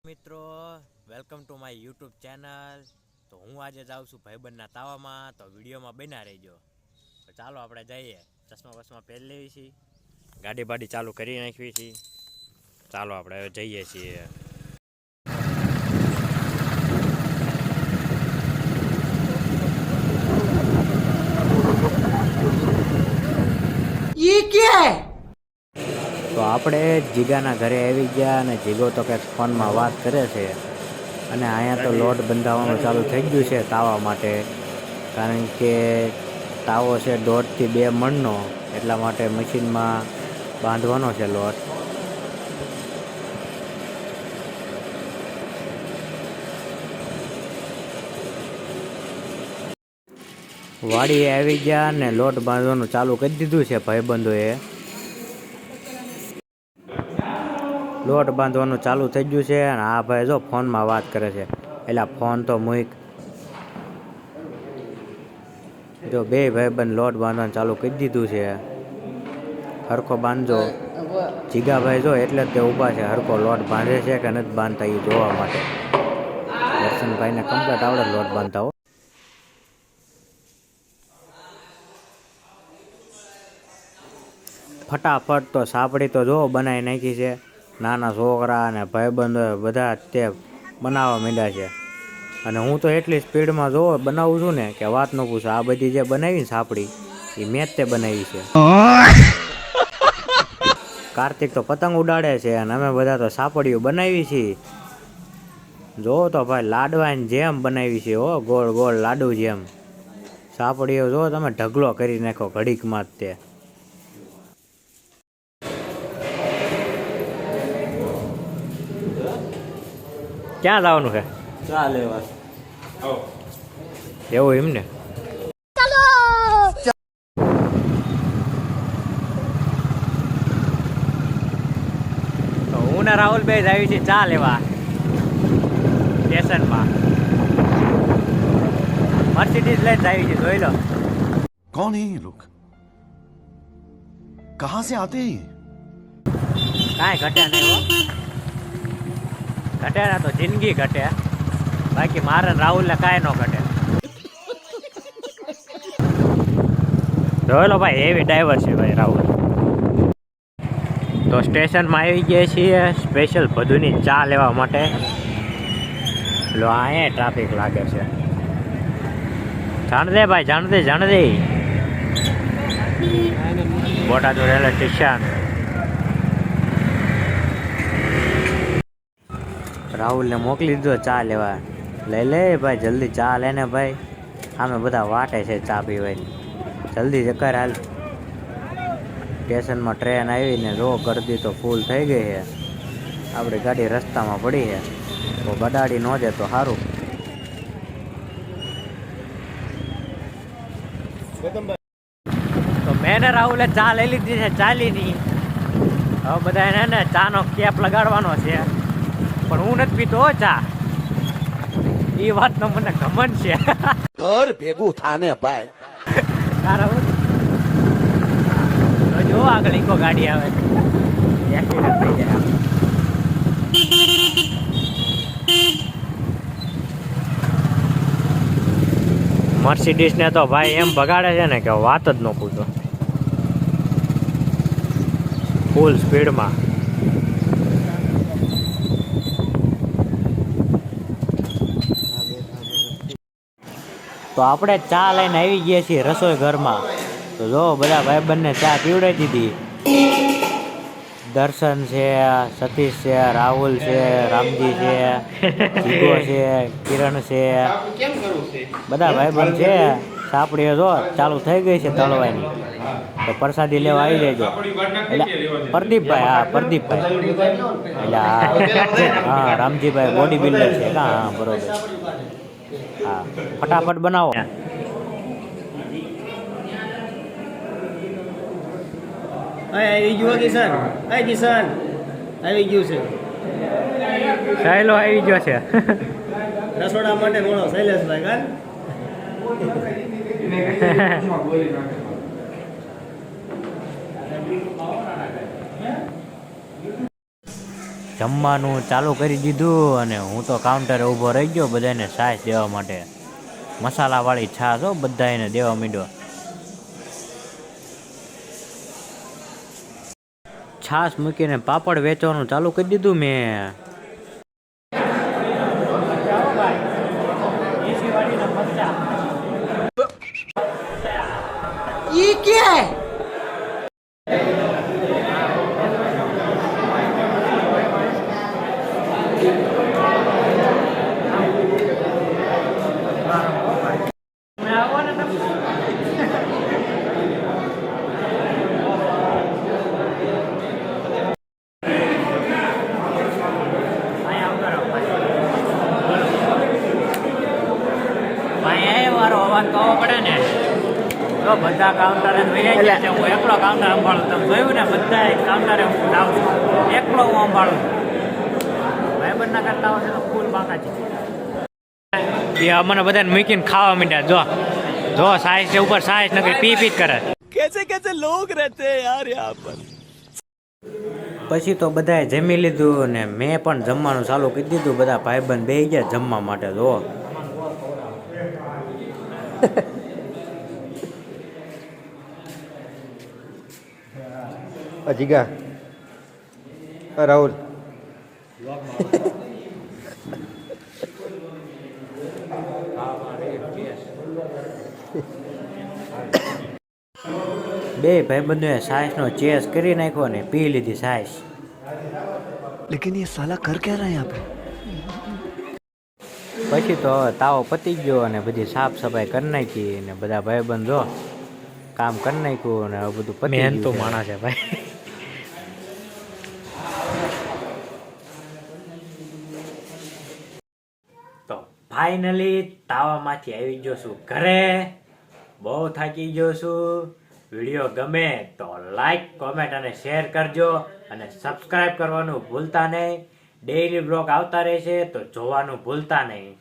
મિત્રો welcome to my YouTube channel. તો હું આજે જાઉં છું ભાઈબંધના તાવામાં, તો વિડીયોમાં બના રહેજો. તો ચાલો આપણે જઈએ, ચશ્મા બસમાં પહેરી લેવી છીએ, ગાડી બાડી ચાલુ કરી નાખવી છીએ. ચાલો આપણે હવે જઈએ છીએ. તો આપણે જીગાના ઘરે આવી ગયા અને જીગો તો કંઈક ફોનમાં વાત કરે છે. અને અહીંયા તો લોટ બંધાવવાનું ચાલુ થઈ ગયું છે તાવા માટે, કારણ કે તાવો છે 1.5 થી 2 મણનો, એટલા માટે મશીનમાં બાંધવાનો છે લોટ. વાડીએ આવી ગયા અને લોટ બાંધવાનું ચાલુ કરી દીધું છે ભાઈબંધોએ. લોટ બાંધવાનું ચાલુ થઈ ગયું છે અને આ ભાઈ જો ફોનમાં વાત કરે છે. એટલે ફોન તો મૂક. જો બે ભાઈબંધ લોટ બાંધવાનું ચાલુ કરી દીધું છે. હરખો બાંધજો. જીગાભાઈ જો એટલે જ તે ઊભા છે, હરખો લોટ બાંધે છે કે નથી બાંધતા એ જોવા માટે. દર્શનભાઈને કમ્પ્લીટ આવડે લોટ બાંધતા હો. ફટાફટ તો સાપડી તો જો બનાવી નાખી છે. નાના છોકરા અને ભાઈબંધો બધા તે બનાવવા માંડ્યા છે. અને હું તો એટલી સ્પીડમાં જો બનાવું છું ને કે વાત ન પૂછો. આ બધી જે બનાવી ને સાપડી એ મેં જ તે બનાવી છે. કાર્તિક તો પતંગ ઉડાડે છે અને અમે બધા તો સાપડીઓ બનાવી છીએ. જો તો ભાઈ લાડવાની જેમ બનાવી છે હો, ગોળ ગોળ લાડુ જેમ. સાપડીઓ જો તમે ઢગલો કરી નાખો ઘડીકમાં જ તે. ક્યાં જવાનું છે? ચા લેવા. એવું એમ ને. તો હું ને રાહુલભાઈ આવી છે ચા લેવા સ્ટેશનમાં. મર્સિડીઝ લઈને આવી છે, જોઈ લો. कौन है ये लोग? कहां से आते हैं? કાંઈ ઘટે નહીં હો. ઘટે ને તો જિંદગી ઘટે, બાકી મારે રાહુલને કાંઈ ન ઘટે. જોયેલો ભાઈ એવી ડ્રાઈવર છે ભાઈ રાહુલ. તો સ્ટેશનમાં આવી ગયા છીએ સ્પેશિયલ ભદુની ચા લેવા માટે. લો અહીંયા ટ્રાફિક લાગે છે. જાણ દે ભાઈ, જાણ દે, જાણ દે. Botad railway station. રાહુલને મોકલી દીધો ચા લેવા. લઈ લે ભાઈ, જલ્દી ચા લે ને ભાઈ. આમે બધા વાટે છે ચા પીવાની. જલ્દી જકર હાલ. સ્ટેશનમાં ટ્રેન આવીને જો ગરદી તો ફૂલ થઈ ગઈ છે. આપણી ગાડી રસ્તામાં પડી છે, તો ગડાડી ન દે તો સારું. તો મેં ને રાહુલે ચા લઈ લીધી છે ચાલીની. હવે બધા એને ને ચાનો કેપ લગાડવાનો છે, પણ હું નથી પીતો ચા. એ વાતનો મને ઘમંડ છે. ઘર ભેગું થાને ભાઈ. જો આગળ ઇકો ગાડી આવે, એક્સિડન્ટ થઈ જાય. મર્સિડીઝ ને તો ભાઈ એમ ભગાડે છે ને કે વાત જ ન પૂછો. ફૂલ સ્પીડમાં. તો આપણે ચા લઈને આવી ગયા છીએ રસોઈ ઘરમાં. તો જો બધા ભાઈબંધને ચા પીવડાવી દીધી. દર્શન છે, સતીશ છે, રાહુલ છે, રામજી છે, જીગો છે, કિરણ છે, બધા ભાઈબંધ છે. સાપડીઓ જો ચાલુ થઈ ગઈ છે તળવાની. તો પ્રસાદી લેવા આવી જજો. એટલે પ્રદીપભાઈ, હા પ્રદીપભાઈ, એટલે હા રામજીભાઈ બોડી બિલ્ડર છે. હા બરોબર. હા ફટાફટ બનાવો. આવી ગયું કિશન, કિશન આવી ગયું છે. સહેલો આવી ગયો છે રસોડા માટે મળો શૈલેષભાઈ. કાન જમવાનું ચાલુ કરી દીધું અને હું તો કાઉન્ટરે ઊભો રહી ગયો બધાને છાશ દેવા માટે. મસાલાવાળી છાશ હો બધાને દેવા માંડ્યો. છાશ મૂકીને પાપડ વેચવાનું ચાલુ કરી દીધું મેં. તો બધા કાઉન્ટરે વૈયા છે, હું એકલો કાઉન્ટર સંભાળું. તમે જોયું ને બધા કાઉન્ટરે હું જાઉં છું, એકલો હું સંભાળું છું. ભાઈબંધના કરતા હોય તો ફૂલ બાકા છે. એ અમને બધાને મૂકીને ખાવા માંડ્યા. જો જો સાઈઝ છે ઉપર સાઈઝ નકરી પી પી કરે. कैसे कैसे लोग रहते हैं यार यहाँ पर. પછી તો બધાએ જમી લીધું ને મેં પણ જમવાનું ચાલુ કરી દીધું. બધા ભાઈબંધ બેસી ગયા જમવા માટે. જો જીગા રાહુલ બે ભાઈબંધોએ સાઈઝનો ચેસ કરી નાખ્યો ને પી લીધી સાઈઝ. लेकिन ये साला कर क्या रहा है यहाँ पे. પછી તો તાવો પતી ગયો અને બધી સાફ સફાઈ કરી નાખી ને બધા ભાઈબંધ જો કામ કરી નાખ્યું ને હવે બધું પતી ગયું. તો માણસ છે ભાઈ. તો ફાઇનલી તાવામાંથી આવી ગયો છું ઘરે. બહુ થાકી ગયો છું. વિડીયો ગમે તો લાઈક કોમેન્ટ અને શેર કરજો અને સબસ્ક્રાઈબ કરવાનું ભૂલતા નહીં. ડેઈલી બ્લોગ આવતા રહેશે તો જોવાનું ભૂલતા નહીં.